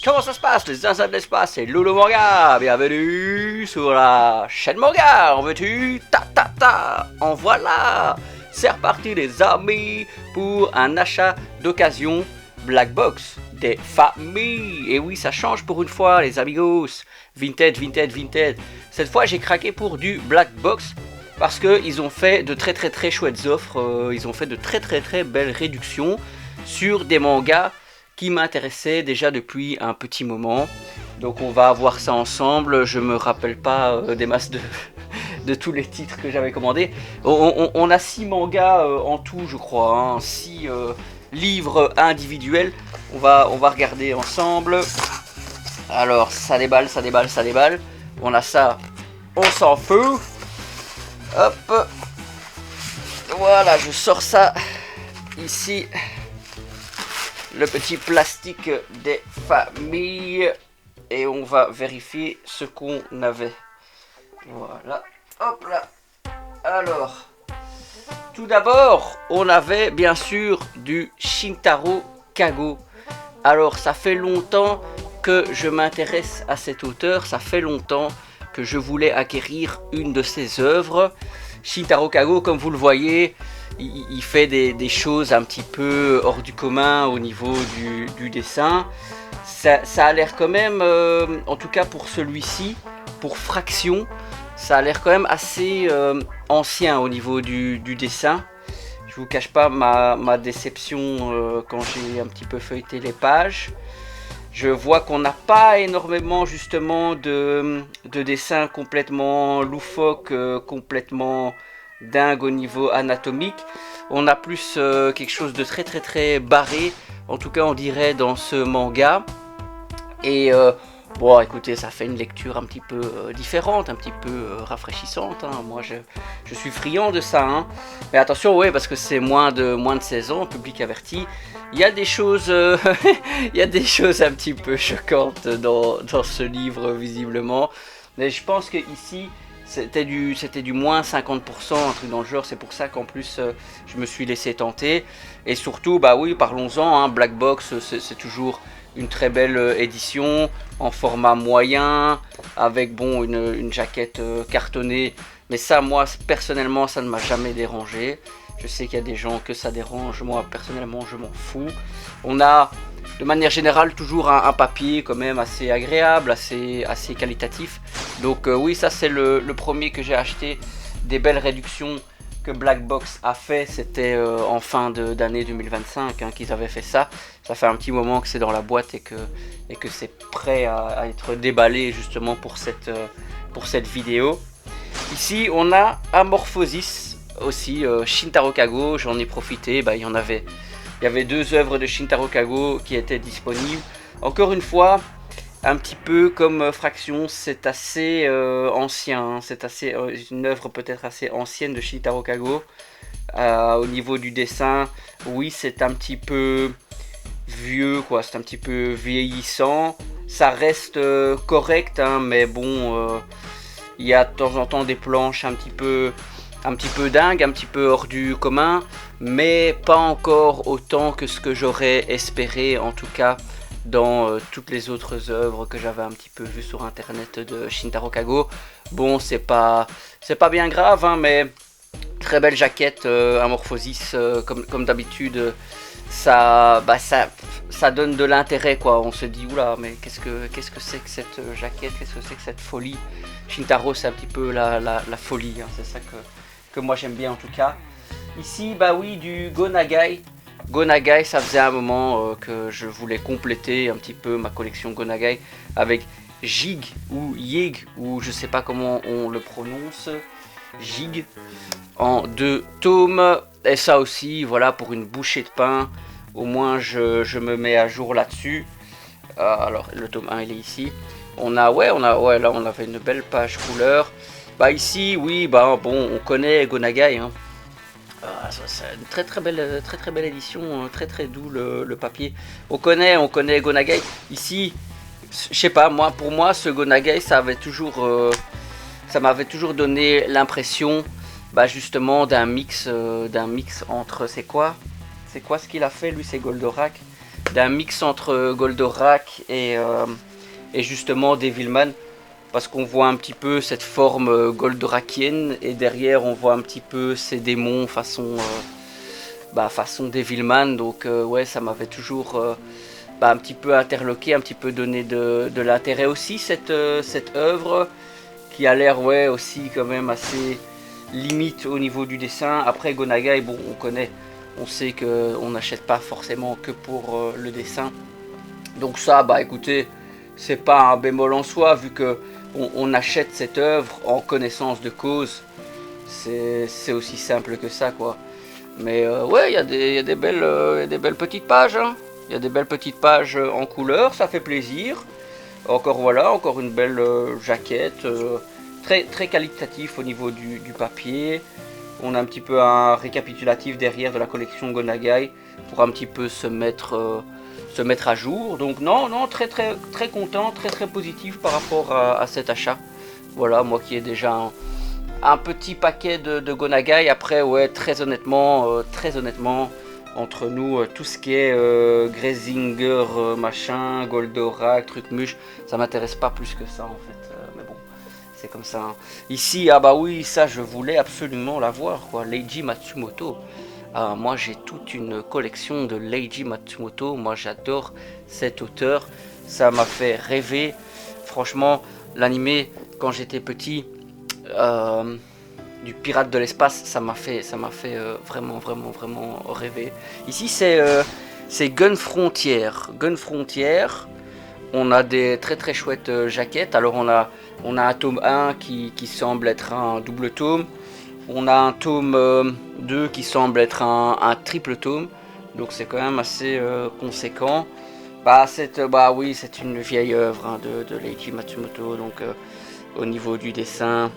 Comment ça se passe les zinzins de l'espace? C'est Loulou Manga. Bienvenue sur la chaîne Manga. En veux-tu? Ta ta ta. En voilà. C'est reparti les amis pour un achat d'occasion Black Box des familles. Et oui, ça change pour une fois les amigos. Vinted. Cette fois j'ai craqué pour du Black Box parce qu'ils ont fait de très chouettes offres. Ils ont fait de très belles réductions sur des mangas qui m'intéressait déjà depuis un petit moment. Donc on va voir ça ensemble. Je me rappelle pas des masses de tous les titres que j'avais commandés. On a 6 mangas en tout je crois, 6 livres individuels. On va regarder ensemble. Alors ça déballe. On a ça, on s'en fout. Hop. Voilà, je sors ça ici. Le petit plastique des familles et on va vérifier ce qu'on avait. Voilà, hop là. Alors, tout d'abord, on avait bien sûr du Shintaro Kago. Alors, ça fait longtemps que je m'intéresse à cet auteur, ça fait longtemps que je voulais acquérir une de ses œuvres. Shintaro Kago, comme vous le voyez, il fait des choses un petit peu hors du commun au niveau du dessin. Ça a l'air quand même, en tout cas pour celui-ci, pour Fraction, ça a l'air quand même assez ancien au niveau du dessin. Je vous cache pas ma déception quand j'ai un petit peu feuilleté les pages. Je vois qu'on n'a pas énormément justement de dessins complètement loufoques, complètement dingue au niveau anatomique. On a plus quelque chose de très barré, en tout cas on dirait dans ce manga. Et bon écoutez, ça fait une lecture un petit peu différente, un petit peu rafraîchissante, moi je suis friand de ça, mais attention, ouais, parce que c'est moins de 16 ans, public averti. Il y a des choses il y a des choses un petit peu choquantes dans ce livre visiblement, mais je pense que ici c'était du moins 50%, un truc dans le genre. C'est pour ça qu'en plus je me suis laissé tenter. Et surtout, bah oui, parlons-en, Black Box, c'est toujours une très belle édition en format moyen, avec bon une jaquette cartonnée. Mais ça, moi personnellement, ça ne m'a jamais dérangé. Je sais qu'il y a des gens que ça dérange, moi personnellement je m'en fous. On a de manière générale toujours un papier quand même assez agréable, assez qualitatif. Donc oui, ça c'est le premier que j'ai acheté des belles réductions que Black Box a fait. C'était en fin d'année 2025 qu'ils avaient fait ça. Ça fait un petit moment que c'est dans la boîte et que c'est prêt à être déballé justement pour cette vidéo. Ici on a Amorphosis aussi, Shintaro Kago. J'en ai profité, il y avait 2 œuvres de Shintaro Kago qui étaient disponibles. Encore une fois, un petit peu comme Fraction, c'est assez ancien, c'est assez une œuvre peut-être assez ancienne de Shintaro Kago. Au niveau du dessin, oui, c'est un petit peu vieux, quoi, c'est un petit peu vieillissant. Ça reste correct, mais bon, il y a de temps en temps des planches un petit peu dingue, un petit peu hors du commun, mais pas encore autant que ce que j'aurais espéré, en tout cas dans toutes les autres œuvres que j'avais un petit peu vues sur internet de Shintaro Kago. Bon, c'est pas bien grave, mais très belle jaquette, Amorphosis, comme d'habitude. Ça donne de l'intérêt, quoi. On se dit oula, mais qu'est-ce que c'est que cette jaquette, qu'est-ce que c'est que cette folie. Shintaro, c'est un petit peu la folie, c'est ça que moi j'aime bien en tout cas. Ici, oui, du Go Nagai. Go Nagai, ça faisait un moment que je voulais compléter un petit peu ma collection Go Nagai avec Jig ou Yig, ou je sais pas comment on le prononce, Jig, en 2 tomes. Et ça aussi, voilà, pour une bouchée de pain, au moins je me mets à jour là-dessus. Alors le tome 1 il est ici. Là on avait une belle page couleur. Ici, oui, bon, on connaît Go Nagai, c'est une très belle édition, très doux le papier. On connaît Go Nagai. Ici, je sais pas, pour moi, ce Go Nagai, ça m'avait toujours donné l'impression, justement, d'un mix entre, c'est quoi ce qu'il a fait, lui, c'est Goldorak. d'un mix entre Goldorak et justement Devilman, parce qu'on voit un petit peu cette forme goldorakienne et derrière on voit un petit peu ces démons façon Devilman. Donc ouais, ça m'avait toujours un petit peu interloqué, un petit peu donné de l'intérêt aussi, cette œuvre qui a l'air ouais aussi quand même assez limite au niveau du dessin. Après Gonagai, bon, on sait qu'on n'achète pas forcément que pour le dessin, donc ça écoutez, c'est pas un bémol en soi, vu que on achète cette œuvre en connaissance de cause. C'est aussi simple que ça, quoi. Mais ouais, il y a des belles petites pages, hein. Il y a des belles petites pages en couleur, ça fait plaisir. Encore une belle jaquette, très qualitatif au niveau du papier. On a un petit peu un récapitulatif derrière de la collection Gonagai pour un petit peu se mettre à jour. Donc non, très content, très positif par rapport à cet achat. Voilà, moi qui ai déjà un petit paquet de Gonagai. Après, ouais, très honnêtement, entre nous, tout ce qui est Grazinger, machin, Goldorak, truc muche, ça m'intéresse pas plus que ça en fait. Mais bon, c'est comme ça. Hein. Ici, ah bah oui, ça je voulais absolument l'avoir, quoi. Leiji Matsumoto. Ah, moi j'ai toute une collection de Leiji Matsumoto. Moi j'adore cet auteur. Ça m'a fait rêver. Franchement, l'animé quand j'étais petit. Du pirate de l'espace, ça m'a fait vraiment rêver. Ici c'est Gun Frontier. On a des très chouettes jaquettes. Alors on a un tome 1 qui semble être un double tome. On a un tome 2 qui semble être un triple tome. Donc c'est quand même assez conséquent. Oui, c'est une vieille œuvre hein, de Leiji Matsumoto. Donc au niveau du dessin,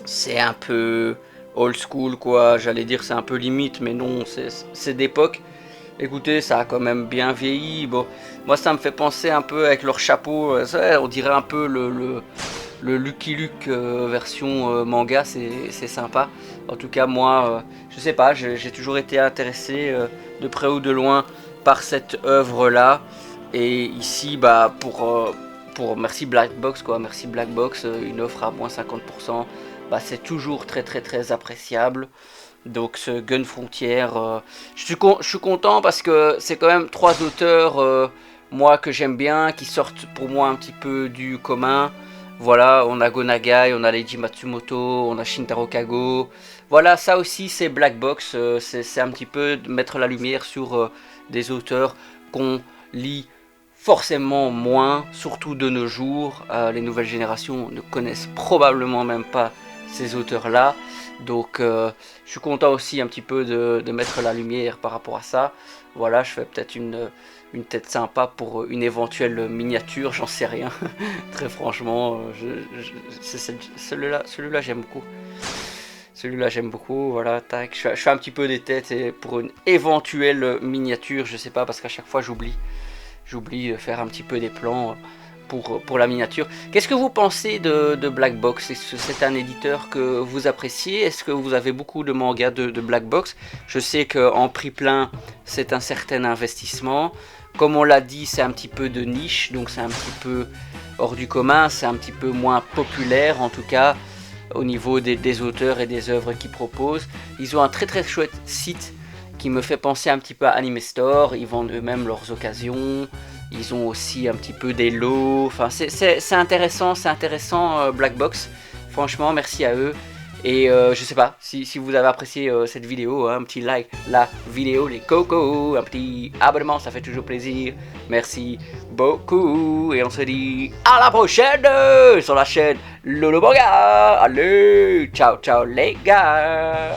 c'est un peu old school, quoi. J'allais dire c'est un peu limite, mais non, c'est d'époque. Écoutez, ça a quand même bien vieilli. Bon, moi ça me fait penser un peu avec leur chapeau. On dirait un peu le Lucky Luke version manga. C'est sympa. En tout cas, moi, je sais pas, j'ai toujours été intéressé de près ou de loin par cette œuvre là. Et ici, merci Blackbox, quoi. Merci Blackbox, une offre à moins 50%. C'est toujours très appréciable. Donc ce Gun Frontier, je suis content parce que c'est quand même 3 auteurs moi que j'aime bien, qui sortent pour moi un petit peu du commun. Voilà, on a Gonagai, on a Leiji Matsumoto, on a Shintaro Kago. Voilà, ça aussi c'est Blackbox, c'est un petit peu de mettre la lumière sur des auteurs qu'on lit forcément moins, surtout de nos jours. Les nouvelles générations ne connaissent probablement même pas ces auteurs-là. Donc je suis content aussi un petit peu de mettre la lumière par rapport à ça. Voilà, je fais peut-être une tête sympa pour une éventuelle miniature, j'en sais rien. Très franchement, celui-là j'aime beaucoup. Celui-là j'aime beaucoup, voilà, tac. Je fais un petit peu des têtes et pour une éventuelle miniature, je sais pas, parce qu'à chaque fois j'oublie de faire un petit peu des plans pour la miniature. Qu'est-ce que vous pensez de Blackbox? Est-ce que c'est un éditeur que vous appréciez? Est-ce que vous avez beaucoup de mangas de Blackbox? Je sais qu'en prix plein, c'est un certain investissement. Comme on l'a dit, c'est un petit peu de niche, donc c'est un petit peu hors du commun, c'est un petit peu moins populaire en tout cas au niveau des auteurs et des œuvres qu'ils proposent. Ils ont un très chouette site qui me fait penser un petit peu à Anime Store. Ils vendent eux-mêmes leurs occasions. Ils ont aussi un petit peu des lots. Enfin, c'est intéressant, Blackbox. Franchement, merci à eux. Et je sais pas si vous avez apprécié cette vidéo, un petit like la vidéo, les cocos, un petit abonnement, ça fait toujours plaisir. Merci beaucoup et on se dit à la prochaine sur la chaîne Lolo Manga. Allez, ciao les gars.